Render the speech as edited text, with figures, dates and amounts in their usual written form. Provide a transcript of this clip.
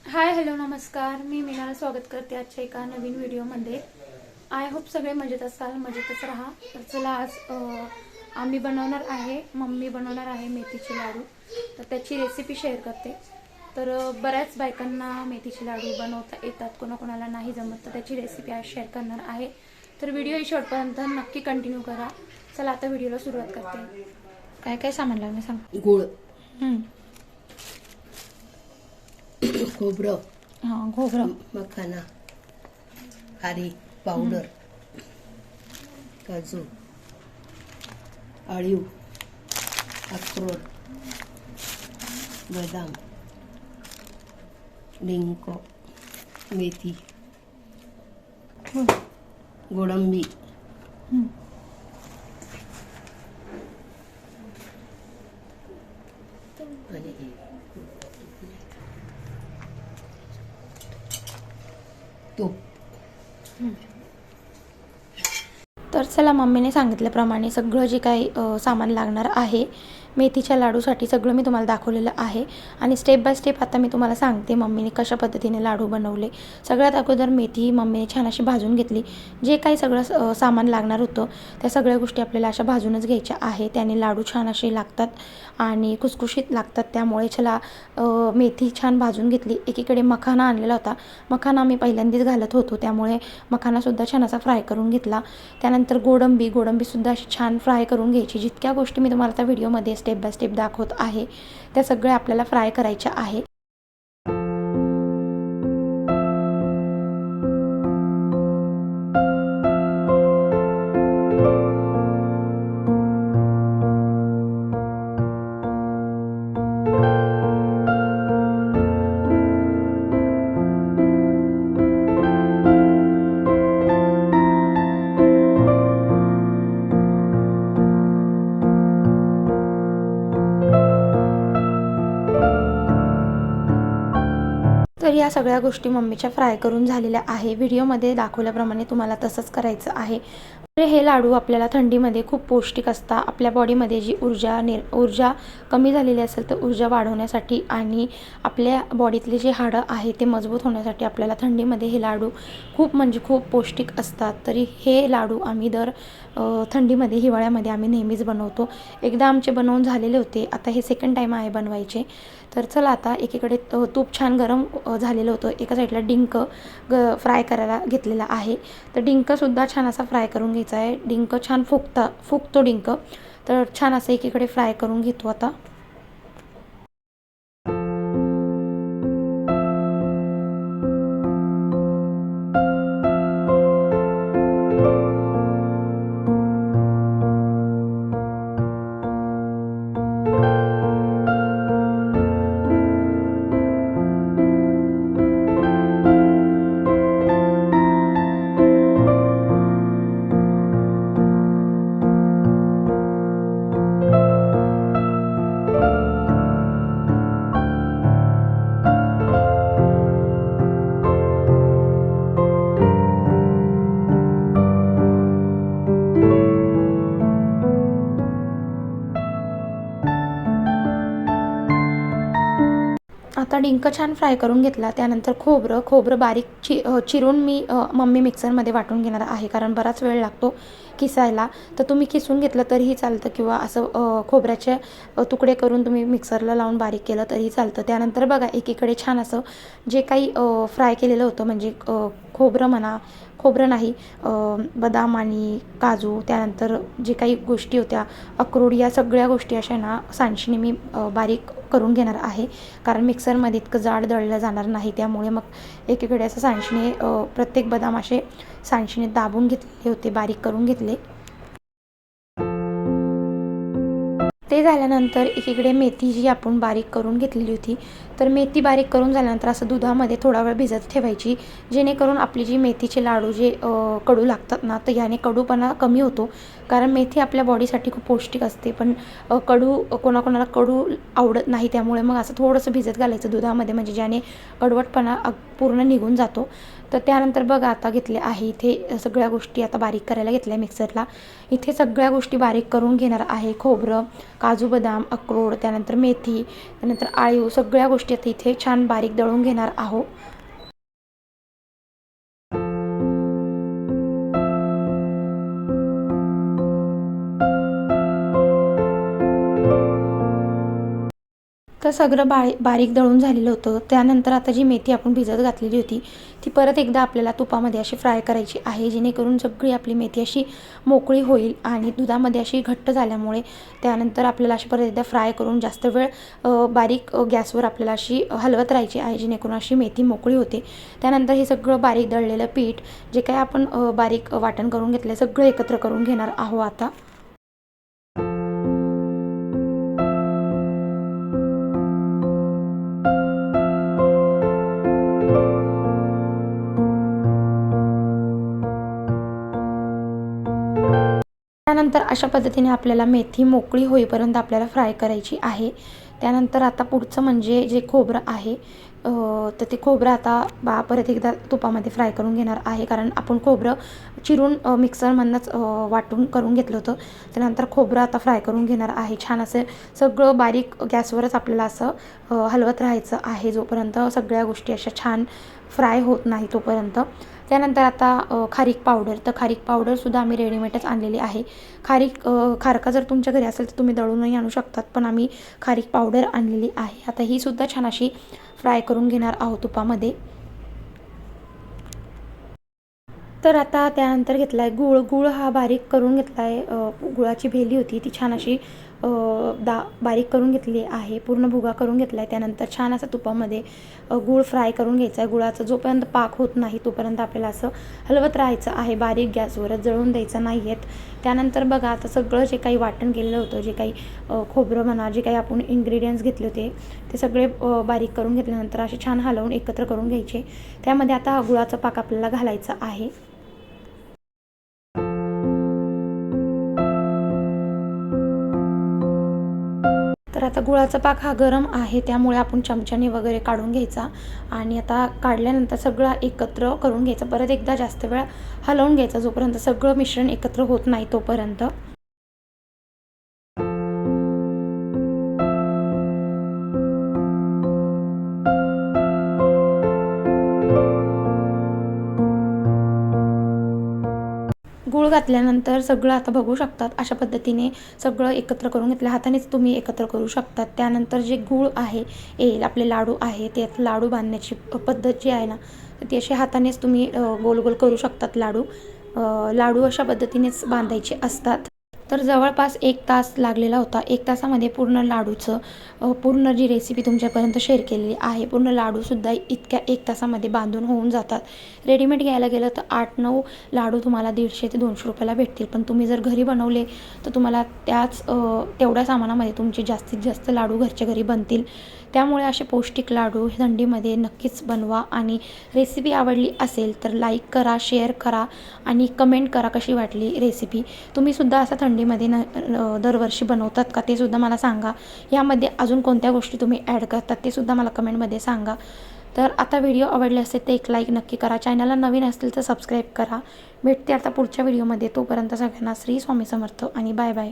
Hi hello नमस्कार. मी मीनाला स्वागत करते आजच्या एका नवीन व्हिडिओमध्ये. आय होप सगळे मजेत असाल, मजेतच राहा. तर चला आज आम्ही बनवणार आहे, मम्मी बनवणार आहे मेथीचे लाडू. तर त्याची रेसिपी शेअर करते. तर बऱ्याच बायकांना मेथीचे लाडू बनवता येतात, कोणाकोणाला नाही जमत, तर त्याची रेसिपी आज शेअर करणार आहे. तर व्हिडिओ ही शेवटपर्यंत नक्की कंटिन्यू करा. चला आता व्हिडिओला सुरुवात करते. काय काय सामान लागणार सांग. गुळ, खोबरं, हां खोबरं, मखाना, खारीक पावडर, काजू, अळीव, अक्रोड, बदाम, डिंक, मेथी, गोडंबी, आणि तूप. तर चला मम्मीने सांगितल्याप्रमाणे सगळं जे काही सामान लागणार आहे मेथीच्या लाडूसाठी सगळं मी तुम्हाला दाखवलेलं आहे. आणि स्टेप बाय स्टेप आता मी तुम्हाला सांगते मम्मीने कशा पद्धतीने लाडू बनवले. सगळ्यात अगोदर मेथी मम्मीने छान अशी भाजून घेतली. जे काही सगळं सामान लागणार होतं त्या सगळ्या गोष्टी आपल्याला अशा भाजूनच घ्यायच्या आहे. त्याने लाडू छान असे लागतात आणि खुसखुशीत लागतात. त्यामुळे चला मेथी छान भाजून घेतली. एकीकडे मखाना आणलेला होता. मखाना मी पहिल्यांदाच घालत होतो, त्यामुळे मखानासुद्धा छान असा फ्राय करून घेतला. त्यानंतर गोडंबीसुद्धा अशी छान फ्राय करून घ्यायची. जितक्या गोष्टी मी तुम्हाला त्या व्हिडिओमध्ये स्टेप बाय स्टेप दाखवत आहे त्या सगळ्या आपल्याला फ्राय करायच्या आहे. तर या सगळ्या गोष्टी मम्मीच्या फ्राय करून झालेल्या आहे. व्हिडिओमध्ये दाखवल्याप्रमाणे तुम्हाला तसंच करायचं आहे. हे लाडू आपल्याला थंडीमध्ये खूप पौष्टिक असतात. आपल्या बॉडीमध्ये जी ऊर्जा कमी झालेली असेल तर ऊर्जा वाढवण्यासाठी आणि आपल्या बॉडीतले जे हाडं आहे ते मजबूत होण्यासाठी आपल्याला थंडीमध्ये हे लाडू खूप पौष्टिक असतात. तरी हे लाडू आम्ही थंडीमध्ये हिवाळ्यामध्ये आम्ही नेहमीच बनवतो. एकदा आमचे बनवून झालेले होते, आता हे सेकंड टाईम आहे बनवायचे. तर चला आता एकीकडे तूप छान गरम झालेलं होतं, एका साईडला डिंक फ्राय करायला घेतलेला आहे. तर डिंकसुद्धा छान असा फ्राय करून घ्यायचा आहे. डिंक छान फुगतो डिंक. तर छान असं एकीकडे फ्राय करून घेतो आता. आता डिंक छान फ्राय करून घेतला. त्यानंतर खोबरं बारीक चिरून मी मम्मी मिक्सरमध्ये वाटून घेणार आहे, कारण बराच वेळ लागतो किसायला. तर तुम्ही किसून घेतलं तरीही चालतं किंवा असं खोबऱ्याचे तुकडे करून तुम्ही मिक्सरला लावून बारीक केलं तरीही चालतं. त्यानंतर बघा एकीकडे छान असं जे काही फ्राय केलेलं होतं, म्हणजे खोबरं नाही, बदाम आणि काजू, त्यानंतर जे काही गोष्टी होत्या अक्रोड, या सगळ्या गोष्टी अशा ना सांडशीने मी बारीक करून घेणार आहे, कारण मिक्सरमध्ये इतकं जाड दळलं जाणार नाही. त्यामुळे मग एकीकडे असं सांडशीने प्रत्येक बदाम असे सांडशीने दाबून घेतले होते, बारीक करून घेतले. ते झाल्यानंतर एकीकडे मेथी जी आपण बारीक करून घेतलेली होती, तर मेथी बारीक करून झाल्यानंतर असं दुधामध्ये थोडा वेळ भिजत ठेवायची, जेणेकरून आपली जी मेथीचे लाडू जे कडू लागतात ना, तर याने कडूपणा कमी होतो. कारण मेथी आपल्या बॉडीसाठी खूप पौष्टिक असते, पण कोणाकोणाला कडू आवडत नाही. त्यामुळे मग असं थोडंसं भिजत घालायचं दुधामध्ये, म्हणजे ज्याने कडवटपणा पूर्ण निघून जातो. तर त्यानंतर बघा आता घेतले आहे इथे सगळ्या गोष्टी आता बारीक करायला घेतल्या मिक्सरला. इथे सगळ्या गोष्टी बारीक करून घेणार आहे. खोबरं, काजू बदाम, अक्रोड, त्यानंतर मेथी, त्यानंतर आळीव, सगळ्या गोष्टी आता इथे छान बारीक दळून घेणार आहोत. तर सगळं बारीक दळून झालेलं होतं. त्यानंतर आता जी मेथी आपण भिजत घातलेली होती ती परत एकदा आपल्याला तुपामध्ये अशी फ्राय करायची आहे, जेणेकरून सगळी आपली मेथी अशी मोकळी होईल आणि दुधामध्ये अशी घट्ट झाल्यामुळे त्यानंतर आपल्याला अशी परत एकदा फ्राय करून जास्त वेळ बारीक गॅसवर आपल्याला अशी हलवत राहायची आहे, जेणेकरून अशी मेथी मोकळी होते. त्यानंतर हे सगळं बारीक दळलेलं पीठ जे काही आपण बारीक वाटण करून घेतलं सगळं एकत्र करून घेणार आहोत आता. त्यानंतर अशा पद्धतीने आपल्याला मेथी मोकळी होईपर्यंत आपल्याला फ्राय करायची आहे. त्यानंतर आता पुढचं म्हणजे जे खोबरं आहे तर ते खोबरं आता परत एकदा तुपामध्ये फ्राय करून घेणार आहे, कारण आपण खोबरं चिरून मिक्सरमधनंच वाटून करून घेतलं होतं. त्यानंतर खोबरं आता फ्राय करून घेणार आहे. छान असं सगळं बारीक गॅसवरच आपल्याला असं हलवत राहायचं आहे जोपर्यंत सगळ्या गोष्टी अशा छान फ्राय होत नाही तोपर्यंत. त्यानंतर आता खारीक पावडर, तर खारीक पावडरसुद्धा आम्ही रेडीमेडच आणलेली आहे. खारका जर तुमच्या घरी असेल तर तुम्ही दळूनही आणू शकतात, पण आम्ही खारीक पावडर आणलेली आहे. आता ही सुद्धा छान अशी फ्राय करून घेणार आहोत तुपामध्ये. तर आता त्यानंतर घेतला आहे गूळ हा बारीक करून घेतला आहे. गुळाची भेली होती ती छान अशी बारीक करून घेतली आहे, पूर्ण भुगा करून घेतला आहे. त्यानंतर छान असं तुपामध्ये गूळ फ्राय करून घ्यायचा आहे. गुळाचा जोपर्यंत पाक होत नाही तोपर्यंत आपल्याला असं हलवत राहायचं आहे, बारीक गॅसवरच, जळून द्यायचं नाही आहेत. त्यानंतर बघा आता सगळं जे काही वाटण केलेलं होतं, जे काही खोबरं म्हणा, जे काही आपण इन्ग्रेडियंट्स घेतले होते ते सगळे बारीक करून घेतल्यानंतर असे छान हलवून एकत्र करून घ्यायचे. त्यामध्ये आता गुळाचा पाक आपल्याला घालायचा आहे. तर आता गुळाचा पाक हा गरम आहे, त्यामुळे आपण चमच्याने वगैरे काढून घ्यायचा आणि आता काढल्यानंतर सगळं एकत्र करून घ्यायचं. परत एकदा जास्त वेळ हलवून घ्यायचं जोपर्यंत सगळं मिश्रण एकत्र होत नाही तोपर्यंत. गूळ घातल्यानंतर सगळं आता बघू शकतात अशा पद्धतीने सगळं एकत्र करून घेतलं. हातानेच तुम्ही एकत्र करू शकतात. त्यानंतर जे गूळ आहे येईल आपले लाडू आहे, ते लाडू बांधण्याची पद्धत जी आहे ना ती अशी हातानेच तुम्ही गोल गोल करू शकतात. लाडू अशा पद्धतीनेच बांधायचे असतात. तर जवळपास 1 तास लागलेला होता. 1 तासामध्ये पूर्ण लाडूचं पूर्ण जी रेसिपी तुमच्यापर्यंत शेअर केलेली आहे, पूर्ण लाडूसुद्धा इतक्या 1 तासामध्ये बांधून होऊन जातात. रेडीमेड घ्यायला गेलं तर 8-9 लाडू तुम्हाला 150 ते 200 रुपयाला भेटतील, पण तुम्ही जर घरी बनवले तर तुम्हाला तेवढ्या सामानामध्ये तुमचे जास्तीत जास्त लाडू घरच्या घरी बनतील. त्यामुळे असे पौष्टिक लाडू थंडीमध्ये नक्कीच बनवा आणि रेसिपी आवडली असेल तर लाईक करा, शेअर करा आणि कमेंट करा कशी वाटली रेसिपी. तुम्हीसुद्धा असं थंडीमध्ये दरवर्षी बनवतात का ते सुद्धा मला सांगा. यामध्ये अजून कोणत्या गोष्टी तुम्ही ॲड करतात ते सुद्धा मला कमेंटमध्ये सांगा. तर आता व्हिडिओ आवडले असेल तर एक लाईक नक्की करा. चॅनलला नवीन असतील तर सबस्क्राईब करा. भेटते आता पुढच्या व्हिडिओमध्ये. तोपर्यंत सगळ्यांना श्री स्वामी समर्थ आणि बाय बाय.